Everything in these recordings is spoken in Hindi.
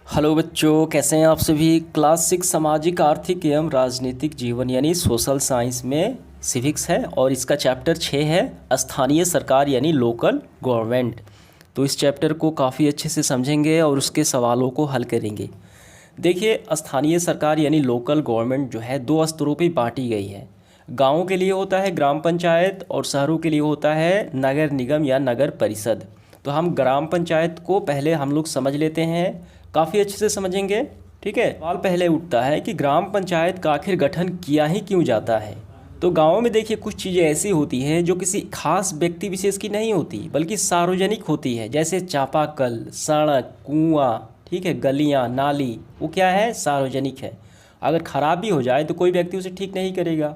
हेलो बच्चों, कैसे हैं आप सभी। क्लास 6 सामाजिक आर्थिक एवं राजनीतिक जीवन यानी सोशल साइंस में सिविक्स है और इसका चैप्टर 6 है स्थानीय सरकार यानी लोकल गवर्नमेंट। तो इस चैप्टर को काफ़ी अच्छे से समझेंगे और उसके सवालों को हल करेंगे। देखिए, स्थानीय सरकार यानी लोकल गवर्नमेंट जो है दो स्तरों पे बांटी गई है। गाँवों के लिए होता है ग्राम पंचायत और शहरों के लिए होता है नगर निगम या नगर परिषद। तो हम ग्राम पंचायत को पहले हम लोग समझ लेते हैं, काफ़ी अच्छे से समझेंगे। ठीक है, सवाल पहले उठता है कि ग्राम पंचायत का आखिर गठन किया ही क्यों जाता है। तो गाँव में देखिए कुछ चीज़ें ऐसी होती हैं जो किसी खास व्यक्ति विशेष की नहीं होती बल्कि सार्वजनिक होती है, जैसे चापाकल, सड़क, कुआं, ठीक है, गलियां, नाली, वो क्या है, सार्वजनिक है। अगर ख़राब भी हो जाए तो कोई व्यक्ति उसे ठीक नहीं करेगा।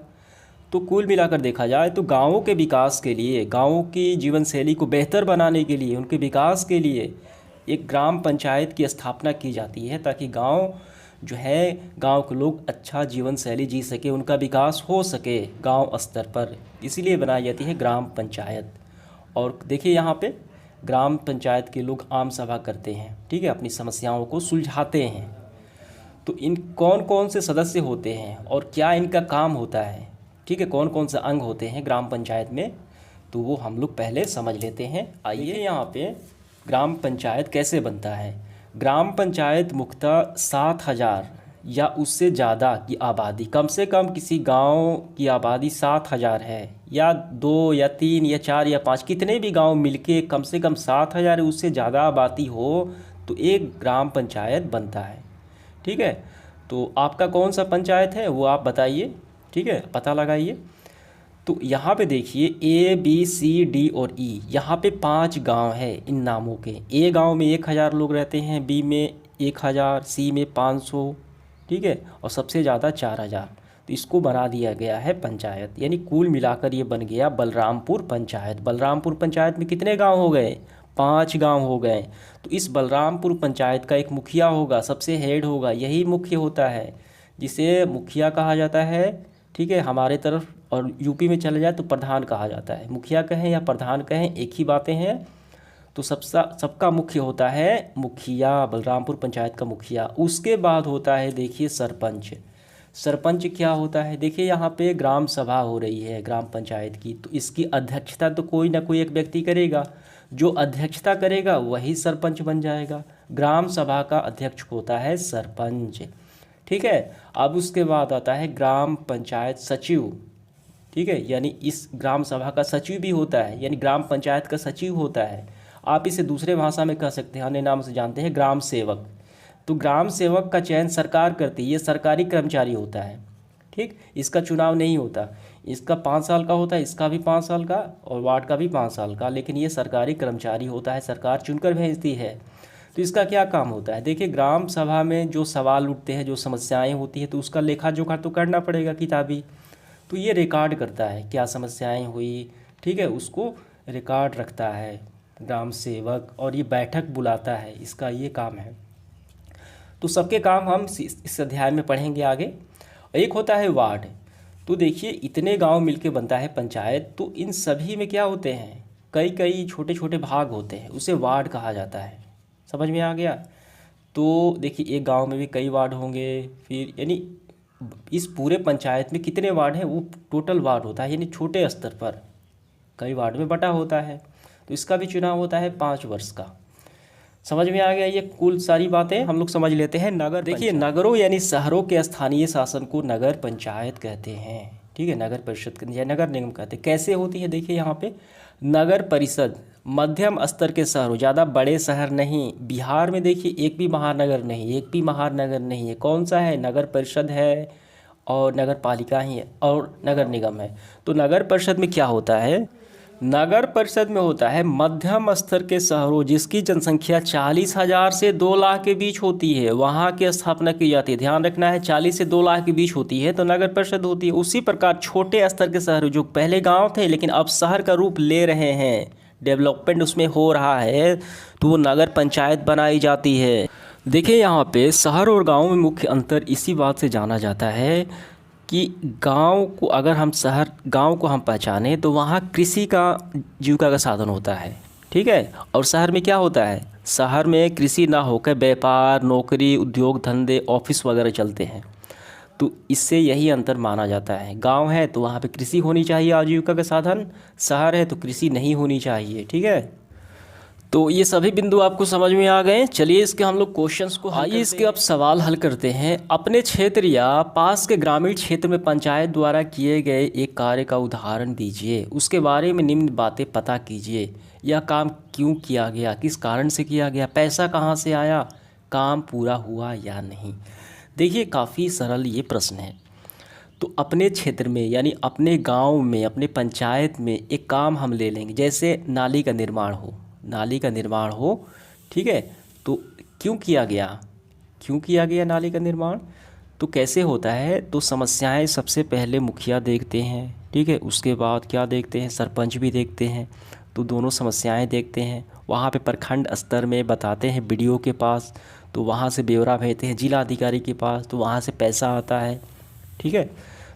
तो कुल मिलाकर देखा जाए तो गाँवों के विकास के लिए, गाँवों की जीवन शैली को बेहतर बनाने के लिए, उनके विकास के लिए एक ग्राम पंचायत की स्थापना की जाती है, ताकि गांव जो है, गांव के लोग अच्छा जीवन शैली जी सके, उनका विकास हो सके गांव स्तर पर। इसीलिए बनाई जाती है ग्राम पंचायत। और देखिए यहाँ पे ग्राम पंचायत के लोग आम सभा करते हैं, ठीक है, अपनी समस्याओं को सुलझाते हैं। तो इन कौन कौन से सदस्य होते हैं और क्या इनका काम होता है, ठीक है, कौन कौन से अंग होते हैं ग्राम पंचायत में, तो वो हम लोग पहले समझ लेते हैं। आइए यहाँ पे ग्राम पंचायत कैसे बनता है। ग्राम पंचायत मुख्यतः 7,000 या उससे ज़्यादा की आबादी, कम से कम किसी गांव की आबादी 7,000 है, या 2 या 3 या 4 या 5, कितने भी गांव मिलके कम से कम 7,000 उससे ज़्यादा आबादी हो तो एक ग्राम पंचायत बनता है। ठीक है, तो आपका कौन सा पंचायत है वो आप बताइए, ठीक है, पता लगाइए। तो यहाँ पे देखिए A B C D और E, यहाँ पे 5 गांव है इन नामों के। ए गांव में 1,000 लोग रहते हैं, बी में 1,000, सी में 500, ठीक है, और सबसे ज़्यादा 4,000। तो इसको बना दिया गया है पंचायत, यानी कुल मिलाकर ये बन गया बलरामपुर पंचायत। बलरामपुर पंचायत में कितने गांव हो गए, 5 गांव हो गए। तो इस बलरामपुर पंचायत का एक मुखिया होगा, सबसे हेड होगा, यही मुख्य होता है, जिसे मुखिया कहा जाता है। ठीक है, हमारे तरफ और यूपी में चले जाए तो प्रधान कहा जाता है। मुखिया कहें या प्रधान कहें एक ही बातें हैं। तो सबका मुख्य होता है मुखिया, बलरामपुर पंचायत का मुखिया। उसके बाद होता है देखिए सरपंच। सरपंच क्या होता है, देखिए यहाँ पे ग्राम सभा हो रही है ग्राम पंचायत की, तो इसकी अध्यक्षता तो कोई ना कोई एक व्यक्ति करेगा। जो अध्यक्षता करेगा वही सरपंच बन जाएगा। ग्राम सभा का अध्यक्ष होता है सरपंच। ठीक है, अब उसके बाद आता है ग्राम पंचायत सचिव। ठीक है, यानी इस ग्राम सभा का सचिव भी होता है, यानी ग्राम पंचायत का सचिव होता है। आप इसे दूसरे भाषा में कह सकते हैं, अन्य नाम से जानते हैं, ग्राम सेवक। तो ग्राम सेवक का चयन सरकार करती है, ये सरकारी कर्मचारी होता है। ठीक, इसका चुनाव नहीं होता। इसका 5 साल का होता है, इसका भी 5 साल का, और वार्ड का भी 5 साल का, लेकिन ये सरकारी कर्मचारी होता है, सरकार चुनकर भेजती है। तो इसका क्या काम होता है, देखिए ग्राम सभा में जो सवाल उठते हैं, जो समस्याएं होती हैं, तो उसका लेखा जोखा तो करना पड़ेगा किताबी। तो ये रिकॉर्ड करता है क्या समस्याएं हुई, ठीक है, उसको रिकॉर्ड रखता है ग्राम सेवक, और ये बैठक बुलाता है, इसका ये काम है। तो सबके काम हम इस अध्याय में पढ़ेंगे आगे। एक होता है वार्ड। तो देखिए इतने गांव मिलके बनता है पंचायत, तो इन सभी में क्या होते हैं, कई कई छोटे छोटे भाग होते हैं, उसे वार्ड कहा जाता है। समझ में आ गया। तो देखिए एक गांव में भी कई वार्ड होंगे, फिर यानी इस पूरे पंचायत में कितने वार्ड हैं, वो टोटल वार्ड होता है, यानी छोटे स्तर पर कई वार्ड में बटा होता है। तो इसका भी चुनाव होता है 5 वर्ष का। समझ में आ गया, ये कुल सारी बातें हम लोग समझ लेते हैं। नगर, देखिए नगरों यानी शहरों के स्थानीय शासन को नगर पंचायत कहते हैं, ठीक है, नगर परिषद या नगर निगम कहते हैं। कैसे होती है, देखिए यहाँ पे नगर परिषद मध्यम स्तर के शहरों, ज़्यादा बड़े शहर नहीं। बिहार में देखिए एक भी महानगर नहीं, एक भी महानगर नहीं है। कौन सा है, नगर परिषद है और नगर पालिका ही है और नगर निगम है। तो नगर परिषद में क्या होता है, नगर परिषद में होता है मध्यम स्तर के शहरों जिसकी जनसंख्या 40,000 से 2 लाख के बीच होती है, वहाँ की स्थापना की जाती है। ध्यान रखना है, 40 से 2 लाख के बीच होती है तो नगर परिषद होती है। उसी प्रकार छोटे स्तर के शहर जो पहले गांव थे लेकिन अब शहर का रूप ले रहे हैं, डेवलपमेंट उसमें हो रहा है, तो वो नगर पंचायत बनाई जाती है। देखिए यहाँ पे शहर और गाँव में मुख्य अंतर इसी बात से जाना जाता है कि गांव को, अगर हम गांव को हम पहचाने तो वहाँ कृषि का जीविका का साधन होता है। ठीक है। और शहर में क्या होता है, शहर में कृषि ना होकर व्यापार, नौकरी, उद्योग धंधे, ऑफिस वगैरह चलते हैं। तो इससे यही अंतर माना जाता है। गांव है तो वहाँ पे कृषि होनी चाहिए आजीविका का साधन, शहर है तो कृषि नहीं होनी चाहिए। ठीक है, तो ये सभी बिंदु आपको समझ में आ गए। चलिए इसके हम लोग क्वेश्चंस को आइए इसके अब सवाल हल करते हैं। अपने क्षेत्र या पास के ग्रामीण क्षेत्र में पंचायत द्वारा किए गए एक कार्य का उदाहरण दीजिए, उसके बारे में निम्न बातें पता कीजिए। यह काम क्यों किया गया, किस कारण से किया गया, पैसा कहाँ से आया, काम पूरा हुआ या नहीं। देखिए काफ़ी सरल ये प्रश्न है। तो अपने क्षेत्र में यानी अपने गांव में, अपने पंचायत में एक काम हम ले लेंगे, जैसे नाली का निर्माण हो, नाली का निर्माण हो। ठीक है, तो क्यों किया गया, क्यों किया गया नाली का निर्माण, तो कैसे होता है, तो समस्याएं सबसे पहले मुखिया देखते हैं। ठीक है, उसके बाद क्या देखते हैं, सरपंच भी देखते हैं। तो दोनों समस्याएं देखते हैं, वहाँ पे प्रखंड स्तर में बताते हैं बीडीओ के पास, तो वहाँ से ब्यौरा भेजते हैं जिला अधिकारी के पास, तो वहाँ से पैसा आता है। ठीक है,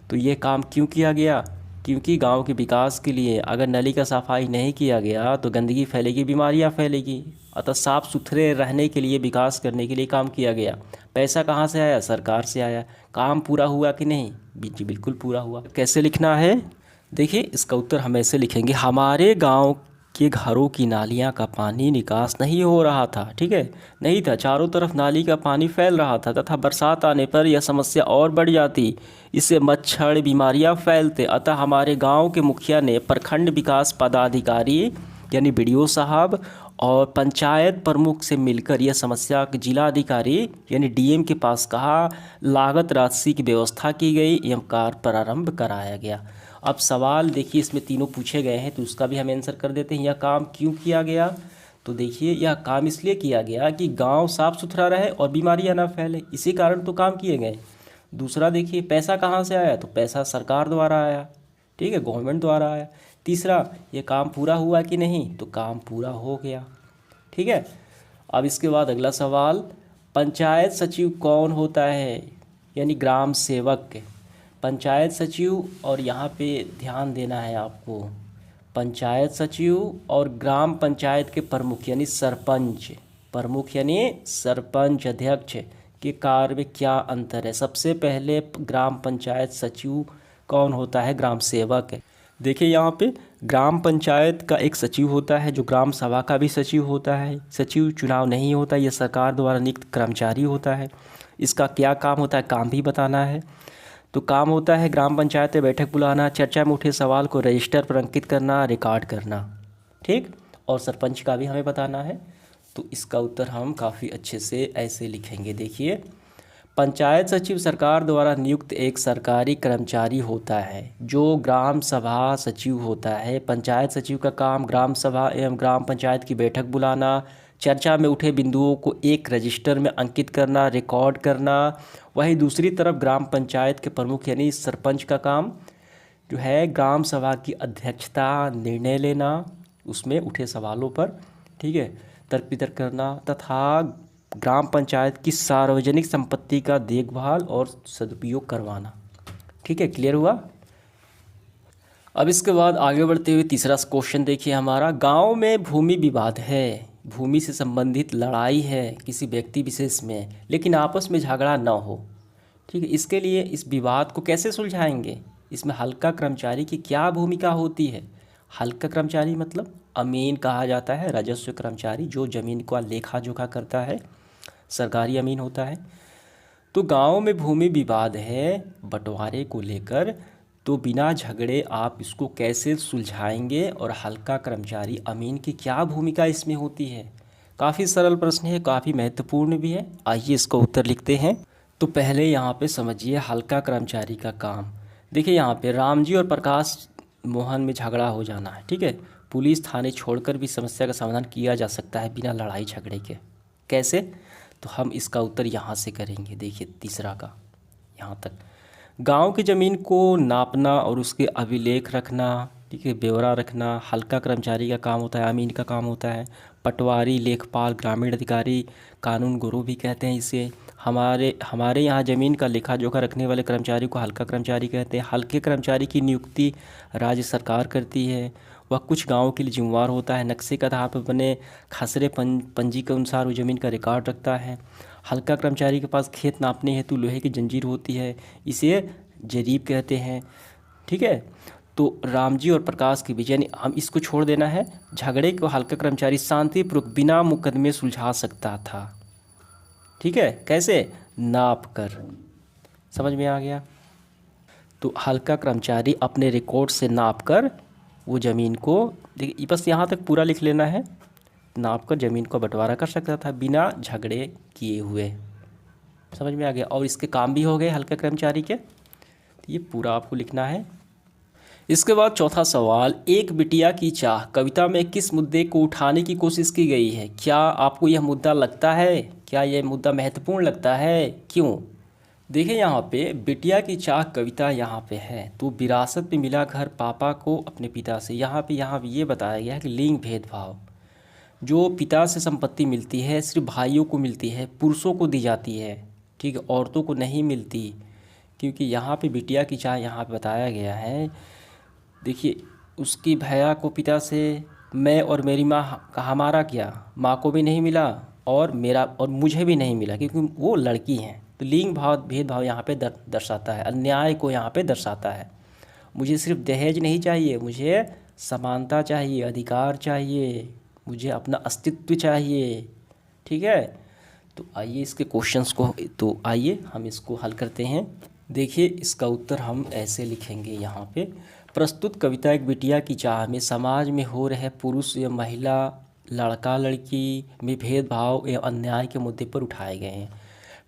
तो ये काम क्यों किया गया, क्योंकि गांव के विकास के लिए अगर नली का सफाई नहीं किया गया तो गंदगी फैलेगी, बीमारियां फैलेगी। अतः साफ़ सुथरे रहने के लिए, विकास करने के लिए काम किया गया। पैसा कहाँ से आया, सरकार से आया। काम पूरा हुआ कि नहीं, जी बिल्कुल पूरा हुआ। कैसे लिखना है, देखिए इसका उत्तर हम ऐसे लिखेंगे, हमारे गांव के घरों की नालियां का पानी निकास नहीं हो रहा था। ठीक है, नहीं था, चारों तरफ नाली का पानी फैल रहा था तथा बरसात आने पर यह समस्या और बढ़ जाती, इससे मच्छर, बीमारियां फैलते। अतः हमारे गांव के मुखिया ने प्रखंड विकास पदाधिकारी यानी बीडीओ साहब और पंचायत प्रमुख से मिलकर यह समस्या के जिला अधिकारी यानी डीएम के पास कहा, लागत राशि की व्यवस्था की गई एवं कार्य प्रारंभ कराया गया। अब सवाल देखिए इसमें तीनों पूछे गए हैं, तो उसका भी हम आंसर कर देते हैं। यह काम क्यों किया गया, तो देखिए यह काम इसलिए किया गया कि गांव साफ सुथरा रहे और बीमारियां ना फैले, इसी कारण तो काम किए गए। दूसरा देखिए पैसा कहाँ से आया, तो पैसा सरकार द्वारा आया। ठीक है, गवर्नमेंट द्वारा आया। तीसरा, ये काम पूरा हुआ कि नहीं, तो काम पूरा हो गया। ठीक है, अब इसके बाद अगला सवाल, पंचायत सचिव कौन होता है, यानी ग्राम सेवक। पंचायत सचिव, और यहाँ पे ध्यान देना है आपको, पंचायत सचिव और ग्राम पंचायत के प्रमुख यानी सरपंच, प्रमुख यानी सरपंच अध्यक्ष के कार्य में क्या अंतर है। सबसे पहले ग्राम पंचायत सचिव कौन होता है, ग्राम सेवक है। देखिए यहाँ पे ग्राम पंचायत का एक सचिव होता है जो ग्राम सभा का भी सचिव होता है। सचिव चुनाव नहीं होता, यह सरकार द्वारा नियुक्त कर्मचारी होता है। इसका क्या काम होता है, काम भी बताना है। तो काम होता है ग्राम पंचायत में बैठक बुलाना, चर्चा में उठे सवाल को रजिस्टर पर अंकित करना, रिकॉर्ड करना। ठीक, और सरपंच का भी हमें बताना है। तो इसका उत्तर हम काफ़ी अच्छे से ऐसे लिखेंगे। देखिए, पंचायत सचिव सरकार द्वारा नियुक्त एक सरकारी कर्मचारी होता है जो ग्राम सभा सचिव होता है। पंचायत सचिव का काम ग्राम सभा एवं ग्राम पंचायत की बैठक बुलाना, चर्चा में उठे बिंदुओं को एक रजिस्टर में अंकित करना, रिकॉर्ड करना। वहीं दूसरी तरफ ग्राम पंचायत के प्रमुख यानी सरपंच का काम जो है ग्राम सभा की अध्यक्षता, निर्णय लेना उसमें उठे सवालों पर। ठीक है, तर्क वितर्क करना तथा ग्राम पंचायत की सार्वजनिक संपत्ति का देखभाल और सदुपयोग करवाना। ठीक है, क्लियर हुआ। अब इसके बाद आगे बढ़ते हुए तीसरा क्वेश्चन देखिए हमारा, गांव में भूमि विवाद है, भूमि से संबंधित लड़ाई है किसी व्यक्ति विशेष में, लेकिन आपस में झगड़ा न हो। ठीक है, इसके लिए इस विवाद को कैसे सुलझाएंगे, इसमें हल्का कर्मचारी की क्या भूमिका होती है। हल्का कर्मचारी मतलब अमीन कहा जाता है, राजस्व कर्मचारी जो ज़मीन का लेखा जोखा करता है, सरकारी अमीन होता है। तो गांव में भूमि विवाद है बंटवारे को लेकर, तो बिना झगड़े आप इसको कैसे सुलझाएंगे, और हल्का कर्मचारी अमीन की क्या भूमिका इसमें होती है। काफ़ी सरल प्रश्न है, काफ़ी महत्वपूर्ण भी है। आइए इसका उत्तर लिखते हैं। तो पहले यहाँ पे समझिए हल्का कर्मचारी का काम। देखिए यहाँ पे रामजी और प्रकाश मोहन में झगड़ा हो जाना है। ठीक है, पुलिस थाने छोड़कर भी समस्या का समाधान किया जा सकता है बिना लड़ाई झगड़े के। कैसे, तो हम इसका उत्तर यहाँ से करेंगे। देखिए तीसरा का यहाँ तक, गांव की ज़मीन को नापना और उसके अभिलेख रखना, ठीक है, ब्यौरा रखना हल्का कर्मचारी का काम होता है, अमीन का काम होता है। पटवारी, लेखपाल, ग्रामीण अधिकारी, कानून गुरु भी कहते हैं इसे। हमारे यहाँ ज़मीन का लेखा जोखा रखने वाले कर्मचारी को हल्का कर्मचारी कहते हैं। हल्के कर्मचारी की नियुक्ति राज्य सरकार करती है। वह कुछ गाँवों के लिए जिम्मेवार होता है। नक्शे के आधार पर बने खसरे पंजी के अनुसार वो ज़मीन का रिकॉर्ड रखता है। हल्का कर्मचारी के पास खेत नापने हेतु लोहे की जंजीर होती है, इसे जरीब कहते हैं। ठीक है, तो रामजी और प्रकाश के बीच, यानी हम इसको छोड़ देना है, झगड़े को हल्का कर्मचारी शांतिपूर्वक बिना मुकदमे सुलझा सकता था। ठीक है, कैसे? नाप कर। समझ में आ गया? तो हल्का कर्मचारी अपने रिकॉर्ड से नाप कर वो ज़मीन को, देखिए बस यहाँ तक पूरा लिख लेना है, नाप कर ज़मीन को बंटवारा कर सकता था बिना झगड़े किए हुए। समझ में आ गया? और इसके काम भी हो गए हल्का कर्मचारी के, तो ये पूरा आपको लिखना है। इसके बाद चौथा सवाल, एक बिटिया की चाह कविता में किस मुद्दे को उठाने की कोशिश की गई है? क्या आपको यह मुद्दा लगता है, क्या यह मुद्दा महत्वपूर्ण लगता है? क्यों? देखिए यहाँ पे बिटिया की चाह कविता यहाँ पे है, तो विरासत में मिला घर पापा को अपने पिता से। यहाँ पे ये बताया गया है कि लिंग भेदभाव, जो पिता से संपत्ति मिलती है सिर्फ भाइयों को मिलती है, पुरुषों को दी जाती है। ठीक है, औरतों को नहीं मिलती, क्योंकि यहाँ पे बिटिया की चाह यहाँ पे बताया गया है। देखिए उसकी भैया को पिता से, मैं और मेरी माँ का, हमारा क्या, माँ को भी नहीं मिला और मेरा और मुझे भी नहीं मिला, क्योंकि वो लड़की हैं। तो लिंग भाव भेदभाव यहाँ पे दर्शाता है, अन्याय को यहाँ पे दर्शाता है। मुझे सिर्फ दहेज नहीं चाहिए, मुझे समानता चाहिए, अधिकार चाहिए, मुझे अपना अस्तित्व चाहिए। ठीक है, तो आइए इसके क्वेश्चंस को, तो आइए हम इसको हल करते हैं। देखिए इसका उत्तर हम ऐसे लिखेंगे यहाँ पे, प्रस्तुत कविता एक बिटिया की चाह में समाज में हो रहे पुरुष या महिला, लड़का लड़की में भेदभाव या अन्याय के मुद्दे पर उठाए गए हैं।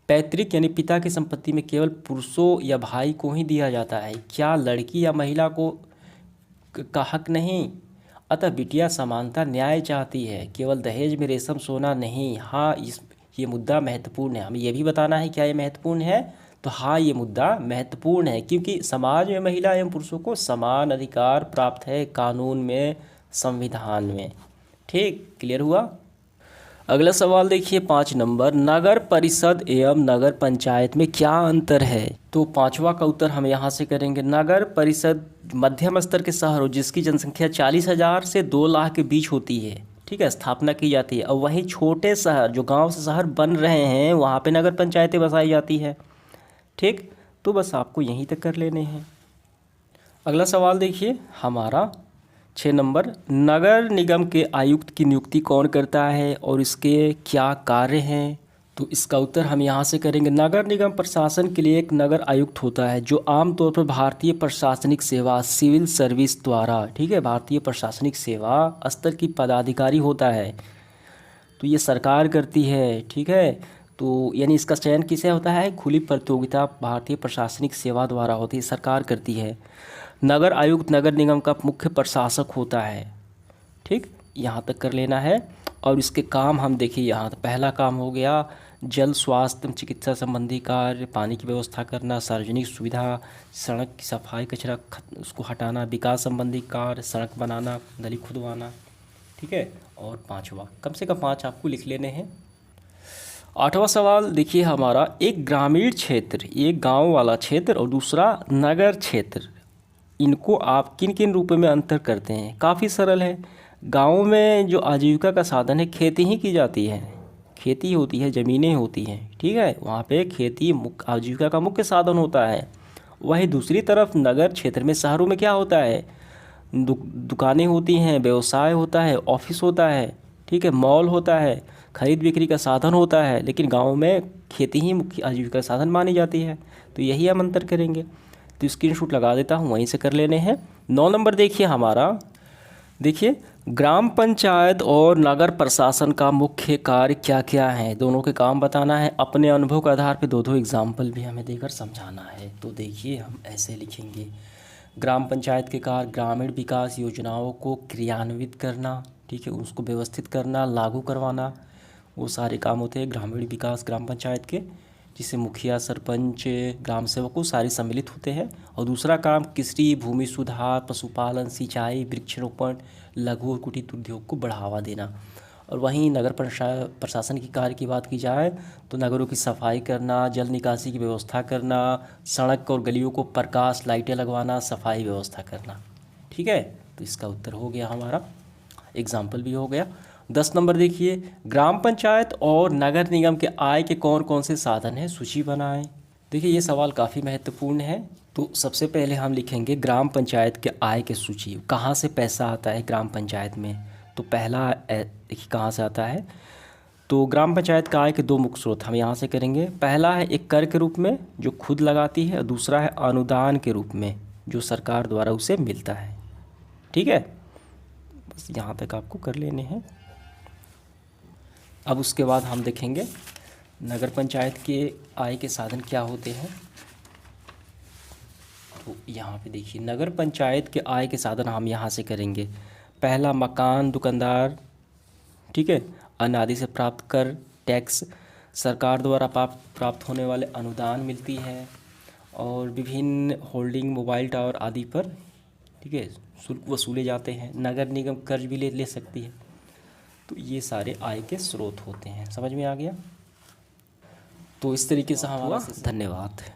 पैतृक यानी पिता की संपत्ति में केवल पुरुषों या भाई को ही दिया जाता है, क्या लड़की या महिला को का हक नहीं? अतः बिटिया समानता न्याय चाहती है, केवल दहेज में रेशम सोना नहीं। हाँ, ये मुद्दा महत्वपूर्ण है, हमें यह भी बताना है क्या ये महत्वपूर्ण है। तो हाँ, ये मुद्दा महत्वपूर्ण है, क्योंकि समाज में महिला एवं पुरुषों को समान अधिकार प्राप्त है, कानून में, संविधान में। ठीक, क्लियर हुआ? अगला सवाल देखिए 5 नंबर, नगर परिषद एवं नगर पंचायत में क्या अंतर है? तो पांचवा का उत्तर हम यहाँ से करेंगे। नगर परिषद मध्यम स्तर के शहरों जिसकी जनसंख्या 40,000 से 2 लाख के बीच होती है, ठीक है, स्थापना की जाती है। और वहीं छोटे शहर जो गांव से शहर बन रहे हैं वहाँ पे नगर पंचायतें बसाई जाती है। ठीक, तो बस आपको यहीं तक कर लेने हैं। अगला सवाल देखिए हमारा 6 नंबर, नगर निगम के आयुक्त की नियुक्ति कौन करता है और इसके क्या कार्य हैं? तो इसका उत्तर हम यहाँ से करेंगे। नगर निगम प्रशासन के लिए एक नगर आयुक्त होता है, जो आमतौर पर भारतीय प्रशासनिक सेवा सिविल सर्विस द्वारा, ठीक है, भारतीय प्रशासनिक सेवा स्तर की पदाधिकारी होता है। तो ये सरकार करती है। ठीक है, तो यानी इसका चयन किसे होता है? खुली प्रतियोगिता भारतीय प्रशासनिक सेवा द्वारा होती है, सरकार करती है। नगर आयुक्त नगर निगम का मुख्य प्रशासक होता है। ठीक, यहाँ तक कर लेना है। और इसके काम हम देखिए, यहाँ तो पहला काम हो गया जल, स्वास्थ्य, चिकित्सा संबंधी कार्य, पानी की व्यवस्था करना, सार्वजनिक सुविधा, सड़क की सफाई, कचरा उसको हटाना, विकास संबंधी कार्य, सड़क बनाना, गली खुदवाना। ठीक है, और 5वां, कम से कम 5 आपको लिख लेने हैं। 8वां सवाल देखिए हमारा, एक ग्रामीण क्षेत्र, एक गाँव वाला क्षेत्र और दूसरा नगर क्षेत्र, इनको आप किन किन रूपों में अंतर करते हैं? काफ़ी सरल है। गाँव में जो आजीविका का साधन है खेती ही की जाती है, खेती होती है, ज़मीनें होती हैं। ठीक है, वहाँ पे खेती आजीविका का मुख्य साधन होता है। वहीं दूसरी तरफ नगर क्षेत्र में, शहरों में क्या होता है? दुकानें होती हैं, व्यवसाय होता है, ऑफिस होता है, ठीक है, मॉल होता है, खरीद बिक्री का साधन होता है। लेकिन गाँव में खेती ही मुख्य आजीविका का साधन मानी जाती है। तो यही हम अंतर करेंगे। तो स्क्रीनशॉट लगा देता हूँ, वहीं से कर लेने हैं। 9 नंबर देखिए हमारा, देखिए ग्राम पंचायत और नगर प्रशासन का मुख्य कार्य क्या क्या है, दोनों के काम बताना है। अपने अनुभव के आधार पर 2-2 एग्जाम्पल भी हमें देकर समझाना है। तो देखिए हम ऐसे लिखेंगे, ग्राम पंचायत के कार्य ग्रामीण विकास योजनाओं को क्रियान्वित करना, ठीक है, उसको व्यवस्थित करना, लागू करवाना, वो सारे काम होते हैं ग्रामीण विकास ग्राम पंचायत के, जिससे मुखिया, सरपंच, ग्राम सेवक को सारे सम्मिलित होते हैं। और दूसरा काम कृषि, भूमि सुधार, पशुपालन, सिंचाई, वृक्षारोपण, लघु और कुटीर उद्योग को बढ़ावा देना। और वहीं नगर प्रशासन की कार्य की बात की जाए तो नगरों की सफाई करना, जल निकासी की व्यवस्था करना, सड़क और गलियों को प्रकाश लाइटें लगवाना, सफाई व्यवस्था करना। ठीक है, तो तो इसका उत्तर हो गया हमारा, एग्जाम्पल भी हो गया। 10 नंबर देखिए, ग्राम पंचायत और नगर निगम के आय के कौन कौन से साधन हैं, सूची बनाएं। देखिए ये सवाल काफ़ी महत्वपूर्ण है। तो सबसे पहले हम लिखेंगे ग्राम पंचायत के आय के सूची, कहाँ से पैसा आता है ग्राम पंचायत में। तो पहला देखिए कहाँ से आता है, तो ग्राम पंचायत का आय के दो मुख्य स्रोत हम यहाँ से करेंगे। पहला है एक कर के रूप में जो खुद लगाती है, और दूसरा है अनुदान के रूप में जो सरकार द्वारा उसे मिलता है। ठीक है, बस यहाँ तक आपको कर लेने हैं। अब उसके बाद हम देखेंगे नगर पंचायत के आय के साधन क्या होते हैं। तो यहाँ पे देखिए नगर पंचायत के आय के साधन हम यहाँ से करेंगे। पहला मकान दुकानदार, ठीक है, अनादि से प्राप्त कर, टैक्स, सरकार द्वारा प्राप्त होने वाले अनुदान मिलती है, और विभिन्न होल्डिंग, मोबाइल टावर आदि पर, ठीक है, शुल्क वसूले जाते हैं। नगर निगम कर्ज भी ले सकती है। तो ये सारे आय के स्रोत होते हैं। समझ में आ गया। तो इस तरीके से हमारा, धन्यवाद।